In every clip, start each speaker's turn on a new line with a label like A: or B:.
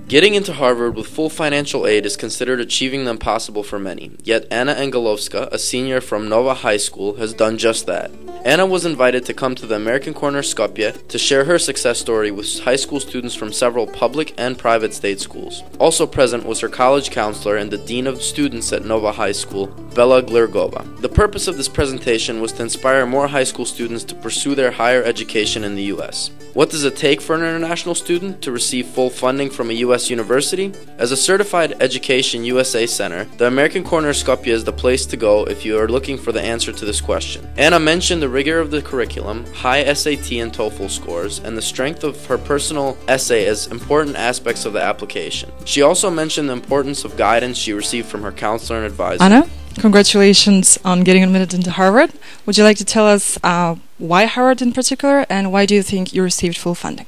A: Getting into Harvard with full financial aid is considered achieving the impossible for many, yet Ana Angelovska, a senior from Nova High School, has done just that. Ana was invited to come to the American Corner Skopje to share her success story with high school students from several public and private state schools. Also present was her college counselor and the dean of students at Nova High School, Bela Glirgova. The purpose of this presentation was to inspire more high school students to pursue their higher education in the U.S. What does it take for an international student to receive full funding from a U.S. university? As a certified Education USA Center, the American Corner Skopje is the place to go if you are looking for the answer to this question. Ana mentioned the rigor of the curriculum, high SAT and TOEFL scores, and the strength of her personal essay as important aspects of the application. She also mentioned the importance of guidance she received from her counselor and advisor.
B: Ana, congratulations on getting admitted into Harvard. Would you like to tell us why Harvard in particular, and why do you think you received full funding?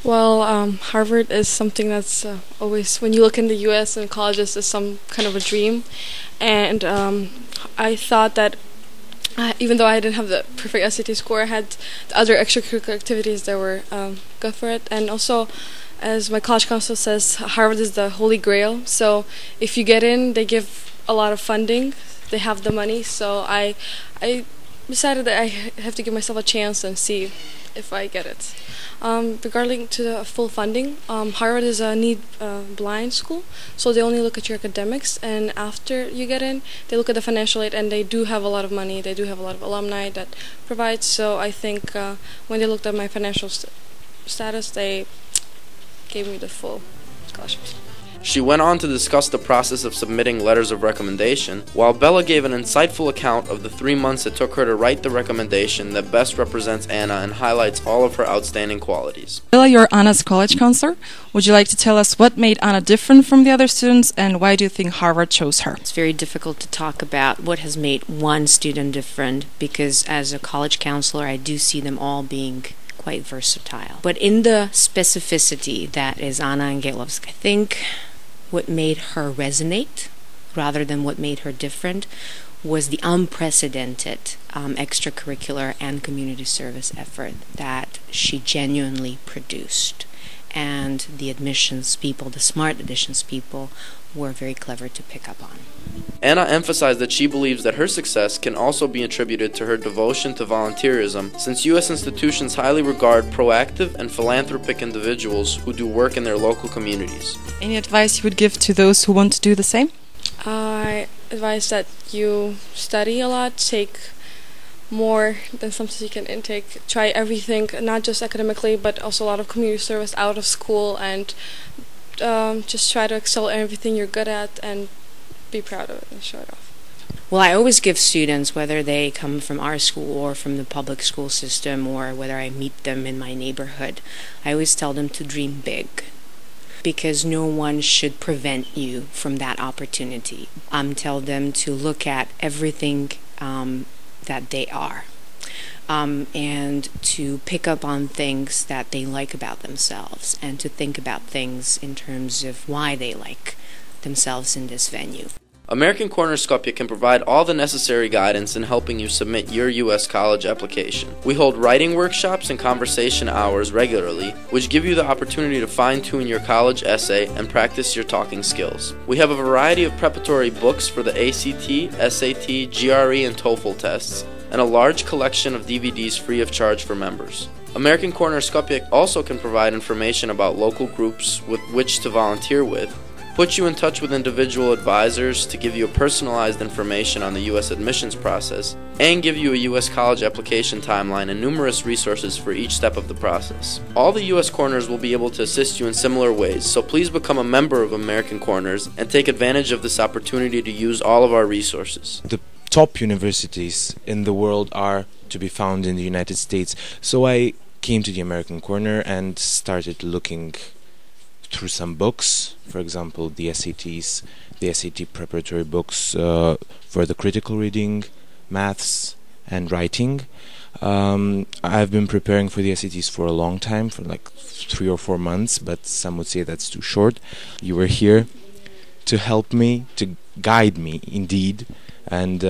C: Well, Harvard is something that's always, when you look in the U.S. and colleges, is some kind of a dream. And I thought that even though I didn't have the perfect SAT score, I had the other extracurricular activities that were good for it. And also, as my college counselor says, Harvard is the holy grail. So if you get in, they give a lot of funding. They have the money. So I decided that I have to give myself a chance and see if I get it. Regarding to the full funding, Harvard is a need-blind school, so they only look at your academics, and after you get in, they look at the financial aid, and they do have a lot of money. They do have a lot of alumni that provide, so I think when they looked at my financial status, they gave me the full scholarships.
A: She went on to discuss the process of submitting letters of recommendation, while Bella gave an insightful account of the 3 months it took her to write the recommendation that best represents Ana and highlights all of her outstanding qualities.
B: Bella, you're Ana's college counselor. Would you like to tell us what made Ana different from the other students, and why do you think Harvard chose her?
D: It's very difficult to talk about what has made one student different, because as a college counselor, I do see them all being quite versatile. But in the specificity that is Ana Angelovska, I think what made her resonate, rather than what made her different, was the unprecedented extracurricular and community service effort that she genuinely produced. And the admissions people, the smart admissions people, were very clever to pick up on.
A: Ana emphasized that she believes that her success can also be attributed to her devotion to volunteerism, since U.S. institutions highly regard proactive and philanthropic individuals who do work in their local communities.
B: Any advice you would give to those who want to do the same?
C: I advise that you study a lot, take more than something you can intake, try everything, not just academically, but also a lot of community service out of school, and just try to excel at everything you're good at and be proud of it and show it off.
D: Well, I always give students, whether they come from our school or from the public school system, or whether I meet them in my neighborhood, I always tell them to dream big, because no one should prevent you from that opportunity. Tell them to look at everything that they are, and to pick up on things that they like about themselves, and to think about things in terms of why they like themselves in this venue.
A: American Corner Skopje can provide all the necessary guidance in helping you submit your U.S. college application. We hold writing workshops and conversation hours regularly, which give you the opportunity to fine-tune your college essay and practice your talking skills. We have a variety of preparatory books for the ACT, SAT, GRE, and TOEFL tests, and a large collection of DVDs free of charge for members. American Corner Skopje also can provide information about local groups with which to volunteer with, put you in touch with individual advisors to give you personalized information on the U.S. admissions process, and give you a U.S. college application timeline and numerous resources for each step of the process. All the U.S. Corners will be able to assist you in similar ways, so please become a member of American Corners and take advantage of this opportunity to use all of our resources.
E: The top universities in the world are to be found in the United States, so I came to the American Corner and started looking through some books, for example the SATs, the SAT preparatory books for the critical reading, maths and writing. I've been preparing for the SATs for a long time, for like 3 or 4 months, but some would say that's too short. You were here to help me, to guide me indeed, and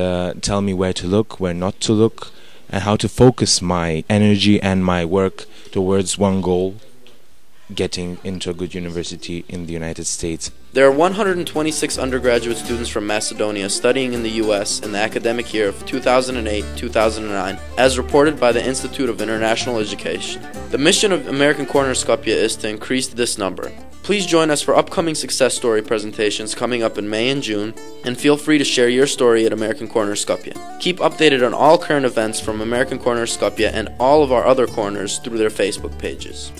E: tell me where to look, where not to look, and how to focus my energy and my work towards one goal, getting into a good university in the United States.
A: There are 126 undergraduate students from Macedonia studying in the U.S. in the academic year of 2008-2009, as reported by the Institute of International Education. The mission of American Corner Skopje is to increase this number. Please join us for upcoming success story presentations coming up in May and June, and feel free to share your story at American Corner Skopje. Keep updated on all current events from American Corner Skopje and all of our other corners through their Facebook pages.